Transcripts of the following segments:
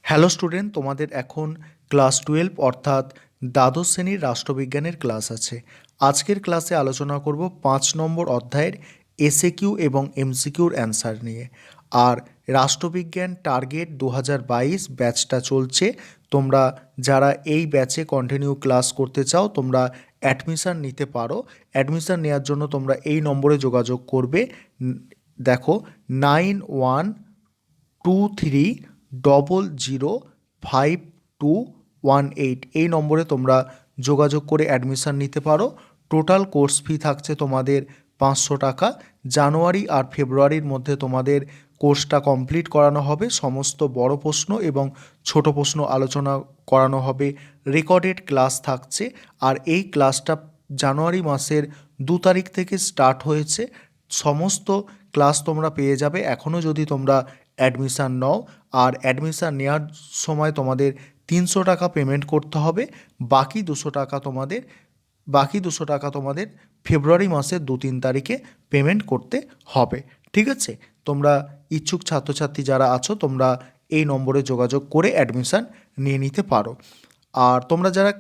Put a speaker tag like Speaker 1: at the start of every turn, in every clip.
Speaker 1: Hello student, তোমাদের এখন class 12 অর্থাৎ দ্বাদশ শ্রেণীর রাষ্ট্রবিজ্ঞানের ক্লাস আছে। আজকের ক্লাসে আলোচনা করব 5 নম্বর অধ্যায়ের এসএকিউ এবং এমসিকিউর অ্যান্সার নিয়ে। আর রাষ্ট্রবিজ্ঞান টার্গেট 2022 ব্যাচটা চলছে। তোমরা যারা এই ব্যাচে কন্টিনিউ ক্লাস করতে চাও তোমরা অ্যাডমিশান নিতে পারো। অ্যাডমিশান নেওয়ার জন্য তোমরা এই নম্বরে যোগাযোগ করবে। দেখো, 9123005218 এই নম্বরে তোমরা যোগাযোগ করে অ্যাডমিশান নিতে পারো। টোটাল কোর্স ফি থাকছে তোমাদের 500 টাকা। জানুয়ারি আর ফেব্রুয়ারির মধ্যে তোমাদের কোর্সটা কমপ্লিট করানো হবে। সমস্ত বড় প্রশ্ন এবং ছোট প্রশ্ন আলোচনা করানো হবে। রেকর্ডেড ক্লাস থাকছে। আর এই ক্লাসটা জানুয়ারি মাসের 2 তারিখ থেকে স্টার্ট হয়েছে। সমস্ত ক্লাস তোমরা পেয়ে যাবে এখনও যদি তোমরা অ্যাডমিশান নাও। আর অ্যাডমিশান নেওয়ার সময় তোমাদের 300 টাকা পেমেন্ট করতে হবে। বাকি 200 টাকা তোমাদের ফেব্রুয়ারি মাসের 2-3 তারিখে পেমেন্ট করতে হবে। ঠিক আছে? তোমরা ইচ্ছুক ছাত্রছাত্রী যারা আছো তোমরা এই নম্বরে যোগাযোগ করে অ্যাডমিশান নিয়ে নিতে পারো। আর তোমরা যারা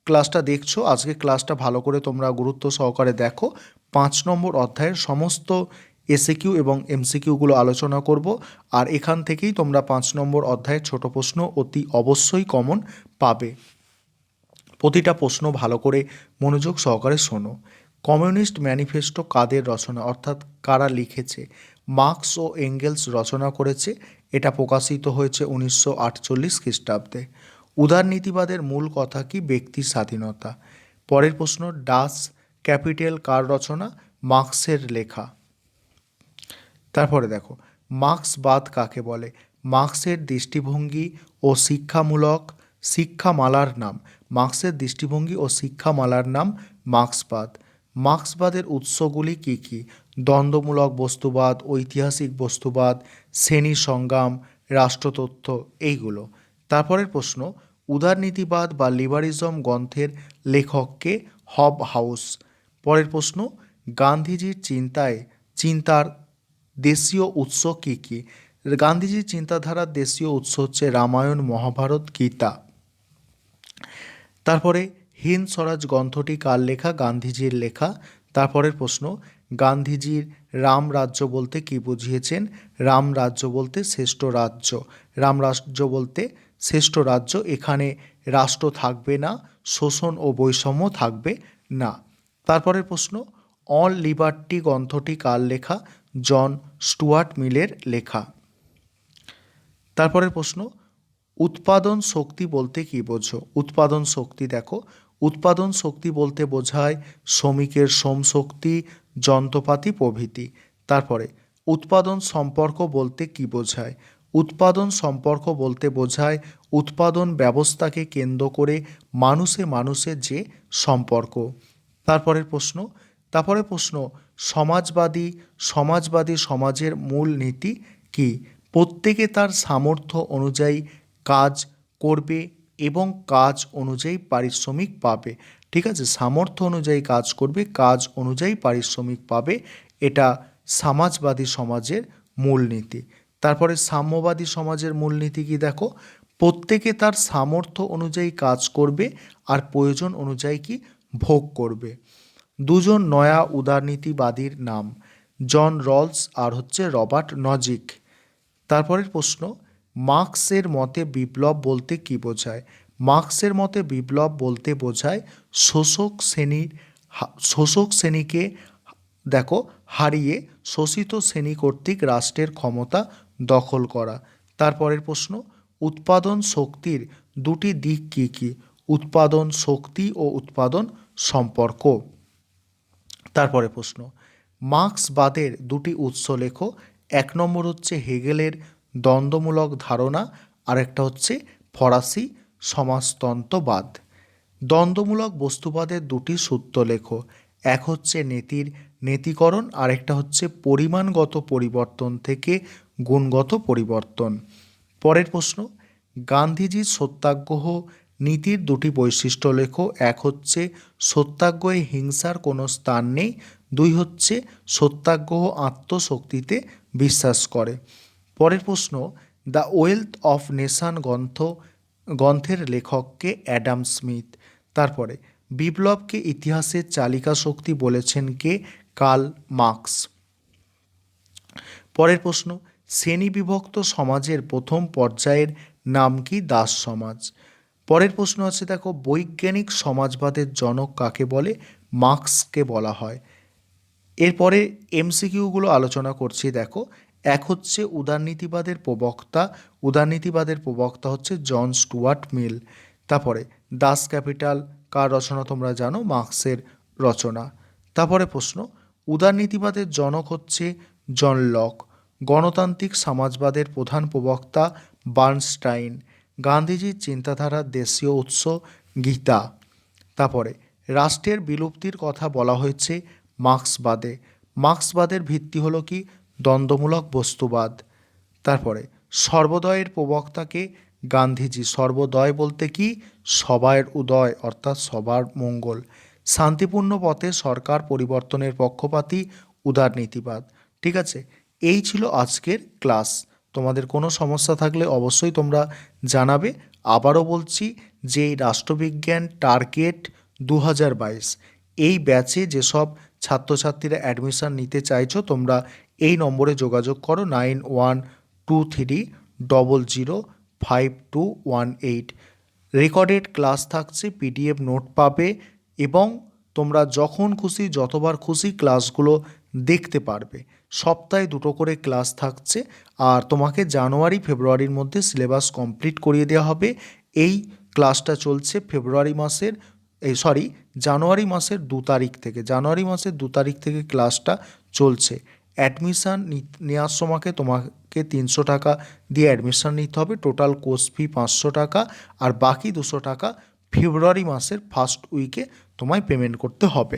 Speaker 1: ক্লাসটা দেখছো, আজকে ক্লাসটা ভালো করে তোমরা গুরুত্ব সহকারে দেখো। 5 নম্বর অধ্যায়ের সমস্ত এসএকিউ এবং এমসিকিউগুলো আলোচনা করব। আর এখান থেকেই তোমরা 5 নম্বর অধ্যায়ের ছোট প্রশ্ন অতি অবশ্যই কমন পাবে। প্রতিটা প্রশ্ন ভালো করে মনোযোগ সহকারে শোনো। কমিউনিস্ট ম্যানিফেস্টো কাদের রচনা, অর্থাৎ কারা লিখেছে? মার্কস ও এঙ্গেলস রচনা করেছে। এটা প্রকাশিত হয়েছে 1948 খ্রিস্টাব্দে। উদারনীতিবাদের মূল কথা কি? ব্যক্তি স্বাধীনতা। পরের প্রশ্ন, ডাস ক্যাপিটাল কার রচনা? মার্কসের লেখা। তারপরে দেখো, মার্ক্সবাদ কাকে বলে? মার্ক্সের দৃষ্টিভঙ্গি ও শিক্ষামালার নাম। মার্ক্সের দৃষ্টিভঙ্গি ও শিক্ষামালার নাম মার্ক্সবাদ। মার্ক্সবাদের উৎসগুলি কী কী? দ্বন্দ্বমূলক বস্তুবাদ, ঐতিহাসিক বস্তুবাদ, শ্রেণী সংগ্রাম, রাষ্ট্রতত্ত্ব, এইগুলো। তারপরের প্রশ্ন, উদারনীতিবাদ বা লিবারিজম গ্রন্থের লেখককে? হব হাউস। পরের প্রশ্ন, গান্ধীজির চিন্তার দেশীয় উৎস কী কী? গান্ধীজির চিন্তাধারার দেশীয় উৎস হচ্ছে রামায়ণ, মহাভারত, গীতা। তারপরে হিন্দ স্বরাজ গ্রন্থটি কার লেখা? গান্ধীজির লেখা। তারপরের প্রশ্ন, গান্ধীজির রাম রাজ্য বলতে কী বুঝিয়েছেন? রাম রাজ্য বলতে শ্রেষ্ঠ রাজ্য। রাম রাজ্য বলতে শ্রেষ্ঠ রাজ্য, এখানে রাষ্ট্র থাকবে না, শোষণ ও বৈষম্য থাকবে না। তারপরের প্রশ্ন, অন লিবার্টি গ্রন্থটি কার লেখা? জন স্টুয়ার্ট মিলের লেখা। তারপরের প্রশ্ন, উৎপাদন শক্তি বলতে কী বোঝো? উৎপাদন শক্তি দেখো, উৎপাদন শক্তি বলতে বোঝায় শ্রমিকের শ্রমশক্তি, যন্ত্রপাতি প্রভৃতি। তারপরে, উৎপাদন সম্পর্ক বলতে কী বোঝায়? উৎপাদন সম্পর্ক বলতে বোঝায় উৎপাদন ব্যবস্থাকে কেন্দ্র করে মানুষে যে সম্পর্ক। তারপরে প্রশ্ন, সমাজবাদী সমাজের মূল নীতি কী? প্রত্যেকে তার সামর্থ্য অনুযায়ী কাজ করবে এবং কাজ অনুযায়ী পারিশ্রমিক পাবে। ঠিক আছে? সামর্থ্য অনুযায়ী কাজ করবে, কাজ অনুযায়ী পারিশ্রমিক পাবে, এটা সমাজবাদী সমাজের মূলনীতি। তারপরে সাম্যবাদী সমাজের মূলনীতি কি দেখো, প্রত্যেকে তার সামর্থ্য অনুযায়ী কাজ করবে আর প্রয়োজন অনুযায়ী কি ভোগ করবে। দুজন নয়া উদারনীতিবাদীর নাম, জন রলস আর হচ্ছে রবার্ট নজিক। তারপরের প্রশ্ন, মার্ক্সের মতে বিপ্লব বলতে কী বোঝায়? মার্ক্সের মতে বিপ্লব বলতে বোঝায় শোষক শ্রেণীকে দেখো হারিয়ে শোষিত শ্রেণী কর্তৃক রাষ্ট্রের ক্ষমতা দখল করা। তারপরের প্রশ্ন, উৎপাদন শক্তির দুটি দিক কী কী? উৎপাদন শক্তি ও উৎপাদন সম্পর্ক। তারপরে প্রশ্ন, মার্ক্সবাদের দুটি উৎস লেখো। 1 নম্বর হচ্ছে হেগেলের দ্বন্দ্বমূলক ধারণা, আর একটা হচ্ছে ফরাসি সমাজতন্ত্রবাদ। দ্বন্দ্বমূলক বস্তুবাদের দুটি সূত্র লেখো। এক হচ্ছে নেতিকরণ, আর একটা হচ্ছে পরিমাণগত পরিবর্তন থেকে গুণগত পরিবর্তন। পরের প্রশ্ন, গান্ধীজির সত্যাগ্রহ নীতির দুটি বৈশিষ্ট্য লেখো। এক হচ্ছে সত্যাগ্রহে হিংসার কোনো স্থান নেই। 2 হচ্ছে সত্যাগ্রহ আত্মশক্তিতে বিশ্বাস করে। পরের প্রশ্ন, দ্য ওয়েলথ অফ নেশন গ্রন্থের লেখককে অ্যাডাম স্মিথ। তারপরে বিপ্লবকে ইতিহাসের চালিকা শক্তি বলেছেন কে? Karl Marx. পরের প্রশ্ন, শ্রেণীবিভক্ত সমাজের প্রথম পর্যায়ের নাম কি? দাস সমাজ। পরের প্রশ্ন আছে দেখো, বৈজ্ঞানিক সমাজবাদের জনক কাকে বলে? মার্কসকে বলা হয়। এরপরে এমসিকিউগুলো আলোচনা করছি দেখো। এক হচ্ছে উদারনীতিবাদের প্রবক্তা। উদারনীতিবাদের প্রবক্তা হচ্ছে জন স্টুয়ার্ট মিল। তারপরে দাস ক্যাপিটাল কার রচনা তোমরা জানো? মার্কসের রচনা। তারপরে প্রশ্ন, উদারনীতিবাদের জনক হচ্ছে জন লক। গণতান্ত্রিক সমাজবাদের প্রধান প্রবক্তা বার্নস্টাইন। গান্ধীজির চিন্তাধারার দেশীয় উৎস গীতা। তারপরে রাষ্ট্রের বিলুপ্তির কথা বলা হয়েছে মার্ক্সবাদে। মার্ক্সবাদের ভিত্তি হলো কি? দ্বন্দ্বমূলক বস্তুবাদ। তারপরে সর্বোদয়ের প্রবক্তাকে? গান্ধীজি। সর্বোদয় বলতে কি? সবার উদয়, অর্থাৎ সবার মঙ্গল। শান্তিপূর্ণ পথে সরকার পরিবর্তনের পক্ষপাতী উদারনীতিবাদ। ঠিক আছে, এই ছিল আজকের ক্লাস। তোমাদের কোনো সমস্যা থাকলে অবশ্যই তোমরা জানাবে। আবারও বলছি যে এই রাষ্ট্রবিজ্ঞান টার্গেট 2022 এই ব্যাচে যেসব ছাত্রছাত্রীরা অ্যাডমিশান নিতে চাইছো তোমরা এই নম্বরে যোগাযোগ করো 912300052218। রেকর্ডেড ক্লাস থাকছে, পিডিএফ নোট পাবে এবং তোমরা যখন খুশি যতবার খুশি ক্লাসগুলো দেখতে পারবে। সপ্তাহে 2টো করে ক্লাস থাকছে আর তোমাকে জানুয়ারি ফেব্রুয়ারির মধ্যে সিলেবাস কমপ্লিট করিয়ে দেওয়া হবে। এই ক্লাসটা চলছে জানুয়ারি মাসের 2 তারিখ থেকে। জানুয়ারি মাসের 2 তারিখ থেকে ক্লাসটা চলছে। অ্যাডমিশান নেওয়ার সময়কে তোমাকে 300 টাকা দিয়ে অ্যাডমিশান নিতে হবে। টোটাল কোর্স ফি 500 টাকা আর বাকি 200 টাকা ফেব্রুয়ারি মাসের ফার্স্ট উইকে তোমায় পেমেন্ট করতে হবে।